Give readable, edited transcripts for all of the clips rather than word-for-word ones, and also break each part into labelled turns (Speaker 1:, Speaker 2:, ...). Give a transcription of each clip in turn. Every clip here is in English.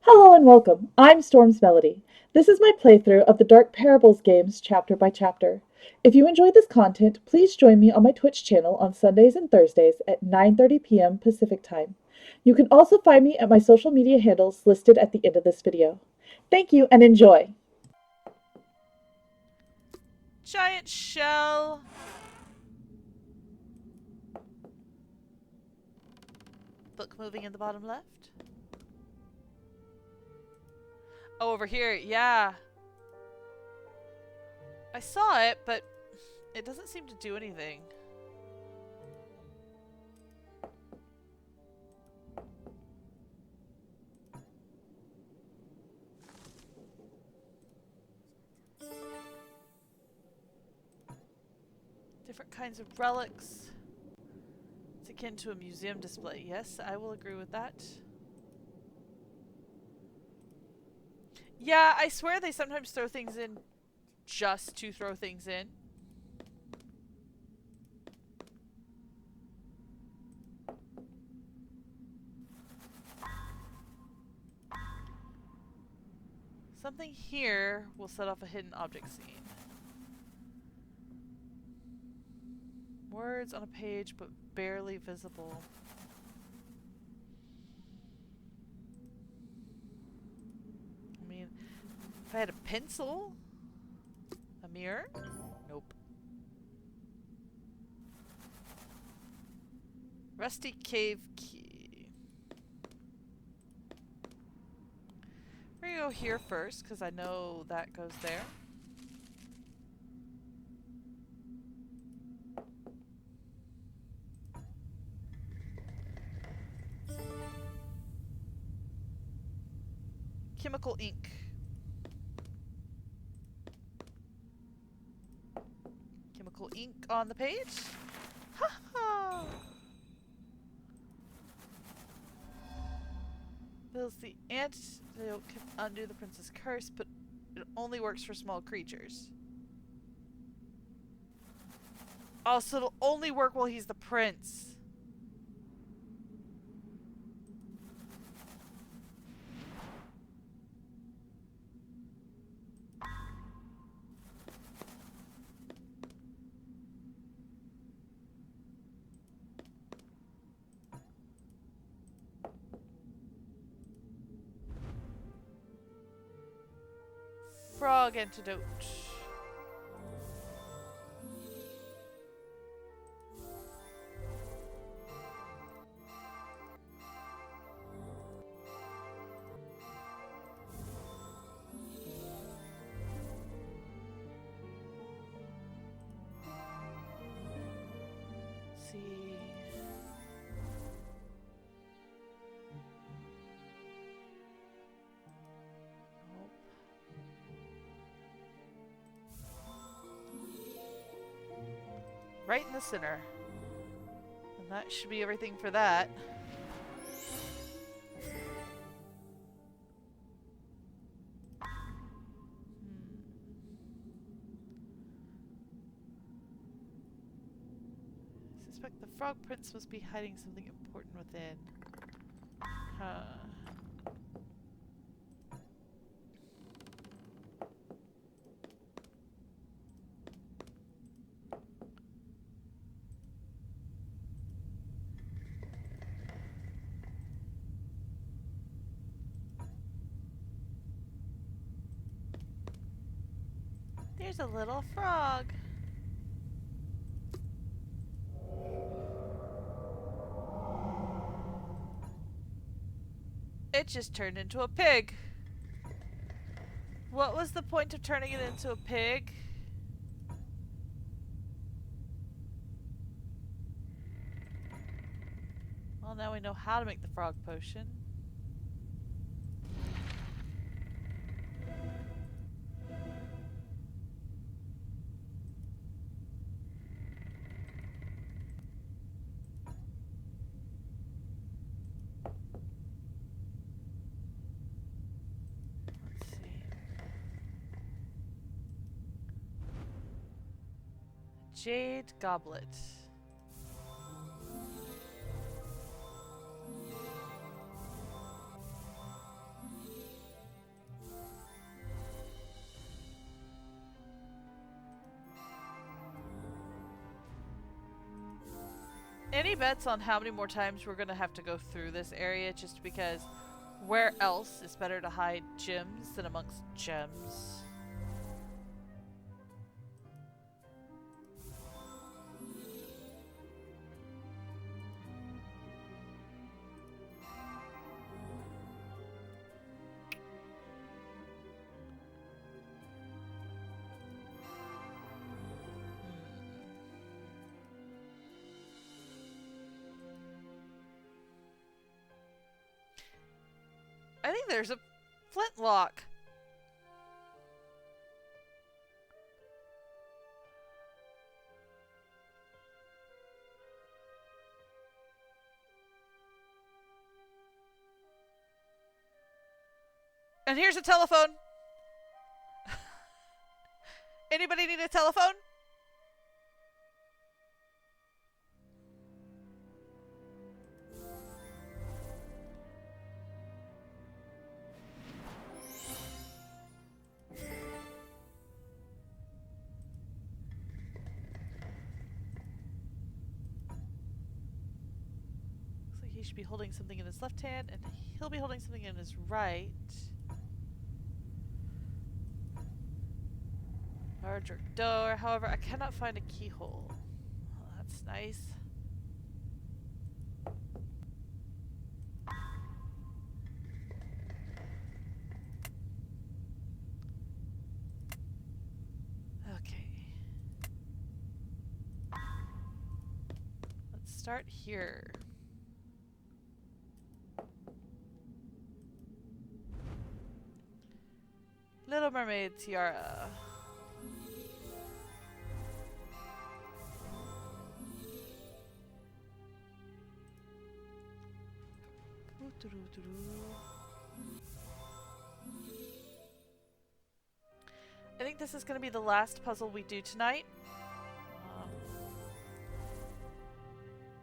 Speaker 1: Hello and welcome. I'm Storm's Melody. This is my playthrough of the Dark Parables games chapter by chapter. If you enjoy this content, please join me on my Twitch channel on Sundays and Thursdays at 9:30 p.m. Pacific Time. You can also find me at my social media handles listed at the end of this video. Thank you and enjoy!
Speaker 2: Giant shell. Book moving in the bottom left. Oh, over here, yeah. I saw it, but it doesn't seem to do anything. Different kinds of relics. It's akin to a museum display. Yes, I will agree with that. Yeah, I swear they sometimes throw things in just to throw things in. Something here will set off a hidden object scene. Words on a page, but barely visible. I mean, if I had a pencil, a mirror, nope. Rusty cave key. We're gonna go here first, because I know that goes there. Chemical ink. Chemical ink on the page. Ha ha! Bills the antidote can undo the prince's curse, but it only works for small creatures. Oh, so it'll only work while he's the prince. Frog antidote. See. Nope. Right in the center. And that should be everything for that. I suspect the frog prince must be hiding something important within. Huh. There's a little frog. It just turned into a pig. What was the point of turning it into a pig? Well, now we know how to make the frog potion. Let's see. Jade goblet. Any bets on how many more times we're gonna have to go through this area, just because where else is better to hide gems than amongst gems? I think there's a flintlock. And here's a telephone. Anybody need a telephone? Looks like he should be holding something in his left hand, and he'll be holding something in his right. Larger door. However, I cannot find a keyhole. Oh, that's nice. Okay. Let's start here. Little Mermaid tiara. I think this is going to be the last puzzle we do tonight.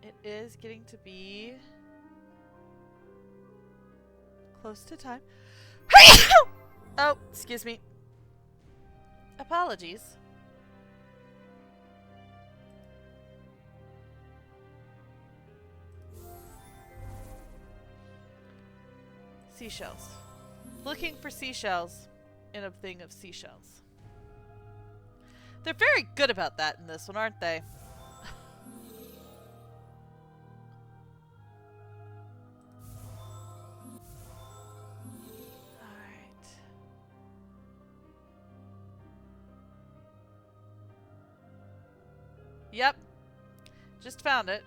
Speaker 2: It is getting to be close to time. Oh, excuse me. Apologies. Seashells. Looking for seashells in a thing of seashells. They're very good about that in this one, aren't they? Alright. Yep. Just found it.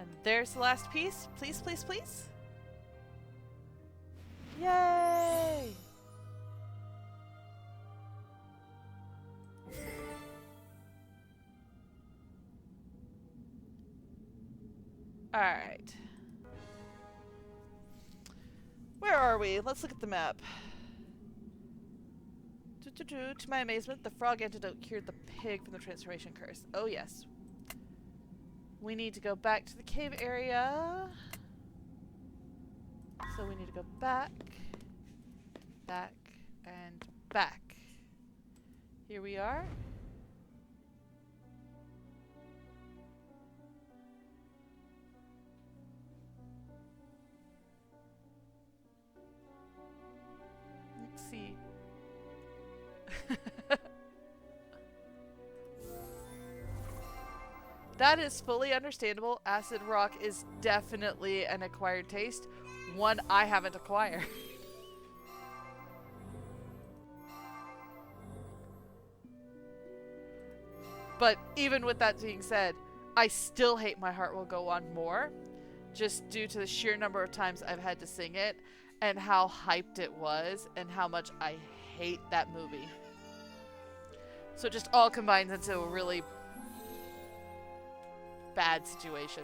Speaker 2: And there's the last piece. Please, please, please. Yay! Alright. Where are we? Let's look at the map. To my amazement, the frog antidote cured the pig from the transformation curse. Oh yes. We need to go back to the cave area. So we need to go back, back, and back. Here we are. Let's see. That is fully understandable. Acid rock is definitely an acquired taste. One I haven't acquired. But even with that being said, I still hate My Heart Will Go On more, just due to the sheer number of times I've had to sing it and how hyped it was and how much I hate that movie. So it just all combines into a really bad situation.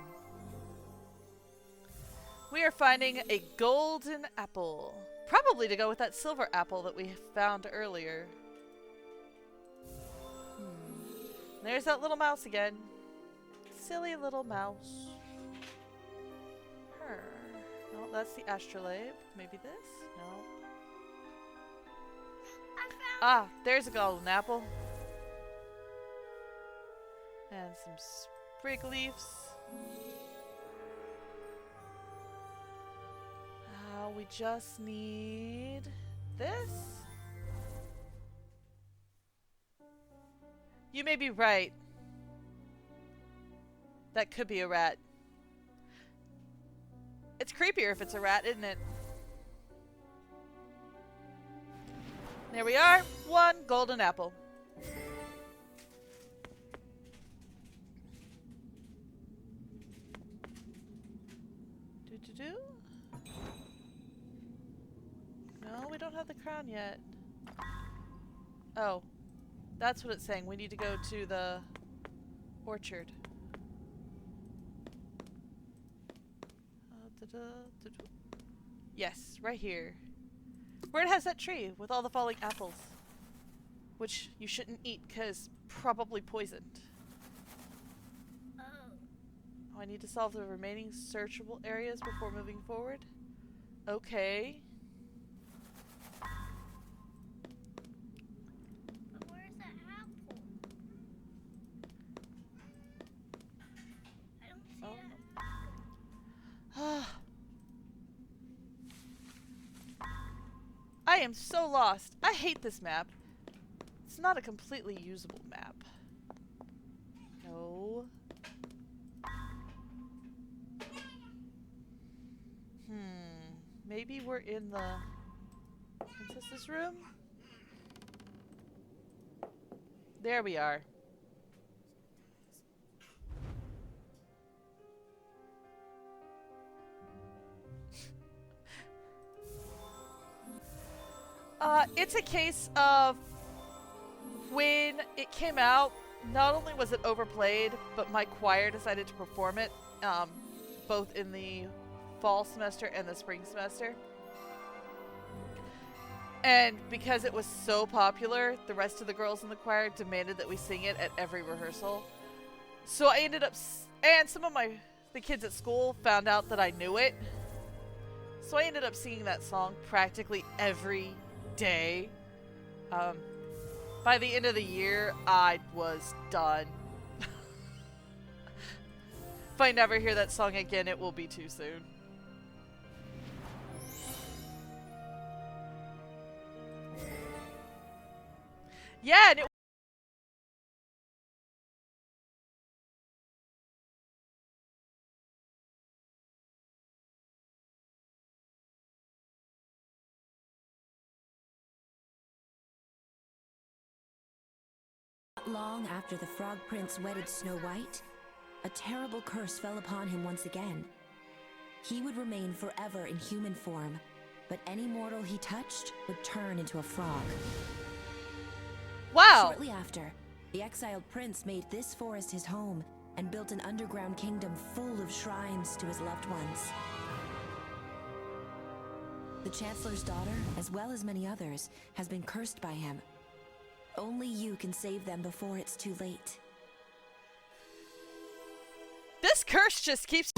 Speaker 2: We are finding a golden apple. Probably to go with that silver apple that we found earlier. There's that little mouse again. Silly little mouse. Her. No, that's the astrolabe. Maybe this? No. Ah, there's a golden apple. And some sprig leaves. We just need this. You may be right. That could be a rat. It's creepier if it's a rat, isn't it? There we are. 1 golden apple. Do-do-do. No, we don't have the crown yet. Oh. That's what it's saying. We need to go to the orchard. Yes, right here. Where it has that tree with all the falling apples. Which you shouldn't eat because probably poisoned. Oh, I need to solve the remaining searchable areas before moving forward. Okay.
Speaker 3: But where's that apple? I don't see that apple.
Speaker 2: I am so lost. I hate this map. It's not a completely usable map. No. Maybe we're in the princess's room? There we are. It's a case of when it came out, not only was it overplayed, but my choir decided to perform it, both in the fall semester and the spring semester. And because it was so popular, the rest of the girls in the choir demanded that we sing it at every rehearsal. So I ended up, and some of the kids at school found out that I knew it. So I ended up singing that song practically every day. By the end of the year, I was done. If I never hear that song again, it will be too soon. Yeah, and it
Speaker 4: Not long after the Frog Prince wedded Snow White, a terrible curse fell upon him once again. He would remain forever in human form, but any mortal he touched would turn into a frog.
Speaker 2: wow.
Speaker 4: Shortly after, the exiled prince made this forest his home and built an underground kingdom full of shrines to his loved ones. The Chancellor's daughter, as well as many others, has been cursed by him. Only you can save them before it's too late.
Speaker 2: This curse just keeps